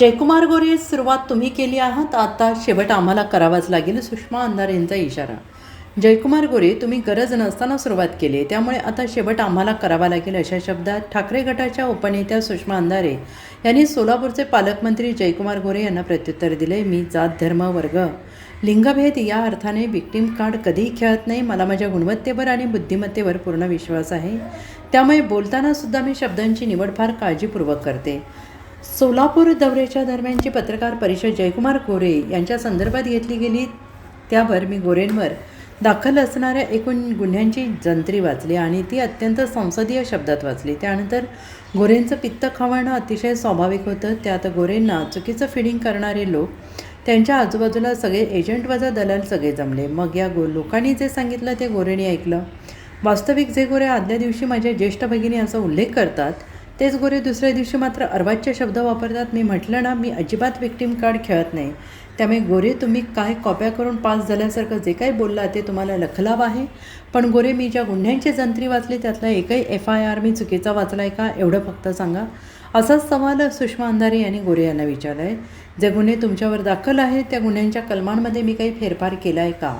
जयकुमार गोरे, सुरुवात तुम्ही केली आहात, आता शेवट आम्हाला करावाच लागेल. सुषमा अंधारे यांचा इशारा. जयकुमार गोरे, तुम्ही गरज नसताना सुरुवात केली आहे, त्यामुळे आता शेवट आम्हाला करावा लागेल, अशा शब्दात ठाकरे गटाच्या उपनेत्या सुषमा अंधारे यांनी सोलापूरचे पालकमंत्री जयकुमार गोरे यांना प्रत्युत्तर दिले. मी जात, धर्म, वर्ग, लिंगभेद या अर्थाने विक्टीम कार्ड कधीही खेळत नाही. मला माझ्या गुणवत्तेवर आणि बुद्धिमत्तेवर पूर्ण विश्वास आहे, त्यामुळे बोलतानासुद्धा मी शब्दांची निवड फार काळजीपूर्वक करते. सोलापूर दौऱ्याच्या दरम्यानची पत्रकार परिषद जयकुमार गोरे यांच्या संदर्भात घेतली गेली, त्यावर मी गोरेंवर दाखल असणाऱ्या एकूण गुन्ह्यांची जंत्री वाचली आणि ती अत्यंत संसदीय शब्दात वाचली. त्यानंतर गोरेंचं पित्त खवळणं अतिशय स्वाभाविक होतं. त्यात गोरेंना चुकीचं फिडिंग करणारे लोक, त्यांच्या आजूबाजूला सगळे एजंट वजा दलाल सगळे जमले. मग या लोकांनी जे सांगितलं ते गोरेंनी ऐकलं. वास्तविक जे गोरे आदल्या दिवशी माझ्या ज्येष्ठ भगिनी असा उल्लेख करतात, तेच गोरे दुसऱ्या दिवशी मात्र अर्वाच्य शब्द वापरतात. मी म्हटलं ना, मी अजिबात विक्टीम कार्ड खेळत नाही. त्यामुळे गोरे, तुम्ही काय कॉप्या करून पास झाल्यासारखं जे काही बोलला ते तुम्हाला लखलाव आहे. पण गोरे, मी ज्या गुन्ह्यांची जंत्री वाचली त्यातला एकही FIR मी चुकीचा वाचला आहे का, एवढं फक्त सांगा. असाच सवाल सुषमा अंधारे यांनी गोरे यांना विचारला आहे. जे गुन्हे तुमच्यावर दाखल आहेत त्या गुन्ह्यांच्या कलमांमध्ये मी काही फेरफार केला आहे का,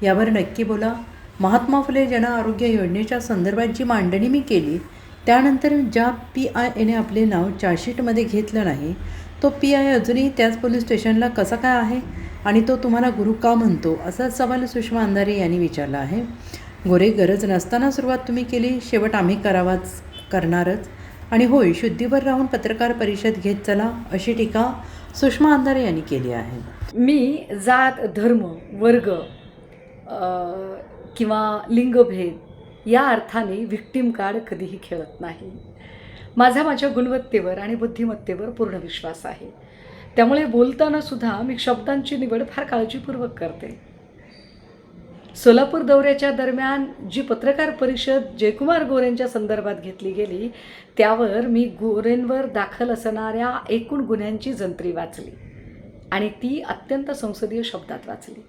यावर नक्की बोला. महात्मा फुले जन आरोग्य योजनेच्या संदर्भात जी मांडणी मी केली, त्यानंतर ज्या PIने आपले नाव चार्जशीटमध्ये घेतलं नाही, तो PI अजूनही त्याच पोलीस स्टेशनला कसा काय आहे आणि तो तुम्हाला गुरु का म्हणतो, असा सवाल सुषमा अंधारे यांनी विचारला आहे. गोरे, गरज नसताना सुरुवात तुम्ही केली, शेवट आम्ही करणारच. आणि होय, शुद्धीवर राहून पत्रकार परिषद घेत चला, अशी टीका सुषमा अंधारे यांनी केली आहे. मी जात, धर्म, वर्ग किंवा लिंगभेद या अर्थाने विक्टीम कार्ड कधीही खेळत नाही. माझ्या गुणवत्तेवर आणि बुद्धिमत्तेवर पूर्ण विश्वास आहे, त्यामुळे बोलताना सुद्धा मी शब्दांची निवड फार काळजीपूर्वक करते. सोलापूर दौऱ्याच्या दरम्यान जी पत्रकार परिषद जयकुमार गोरेंच्या संदर्भात घेतली गेली, त्यावर मी गोरेंवर दाखल असणाऱ्या एकूण गुन्ह्यांची जंत्री वाचली आणि ती अत्यंत संसदीय शब्दात वाचली.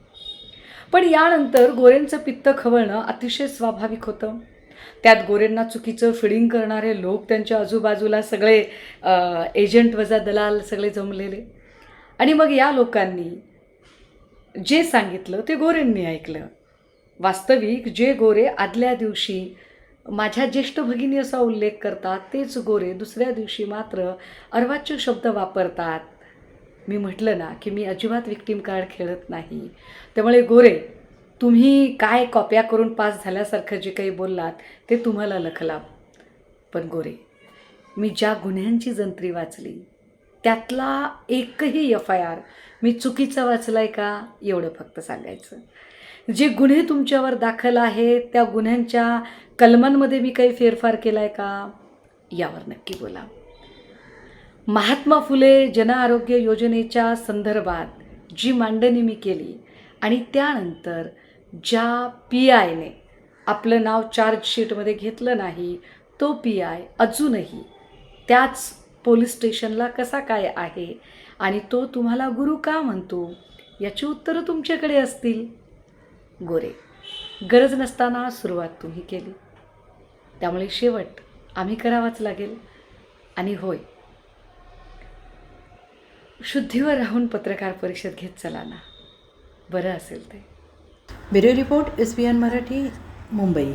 पण यानंतर गोरेंचं पित्त खवळणं अतिशय स्वाभाविक होतं. त्यात गोरेंना चुकीचं फिडिंग करणारे लोक, त्यांच्या आजूबाजूला सगळे एजंट वजा दलाल सगळे जमलेले. आणि मग या लोकांनी जे सांगितलं ते गोरेंनी ऐकलं. वास्तविक जे गोरे आदल्या दिवशी माझ्या ज्येष्ठ भगिनी असा उल्लेख करतात, तेच गोरे दुसऱ्या दिवशी मात्र अर्वाच्य शब्द वापरतात. मी म्हटलं ना की मी अजिबात विक्टीम कार्ड खेळत नाही. त्यामुळे गोरे, तुम्ही काय कॉप्या करून पास झाल्यासारखं जे काही बोललात ते तुम्हाला लखलाव. पण गोरे, मी ज्या गुन्ह्यांची जंत्री वाचली त्यातला एकही FIR मी चुकीचा वाचला आहे का, एवढं फक्त सांगायचं. जे गुन्हे तुमच्यावर दाखल आहेत त्या गुन्ह्यांच्या कलमांमध्ये मी काही फेरफार केला आहे का, यावर नक्की बोला. महात्मा फुले जन आरोग्य योजनेच्या संदर्भात जी मांडणी मी केली आणि त्यानंतर ज्या PIने आपलं नाव चार्जशीटमध्ये घेतलं नाही, तो PI अजूनही त्याच पोलीस स्टेशनला कसा काय आहे आणि तो तुम्हाला गुरु का म्हणतो, याची उत्तरं तुमच्याकडे असतील. गोरे, गरज नसताना सुरुवात तुम्ही केली, त्यामुळे शेवट आम्ही करावाच लागेल. आणि होय, शुद्धीवर राहून पत्रकार परिषद घेत चला ना, बरं असेल ते. Bureau report, SBN Marathi, Mumbai.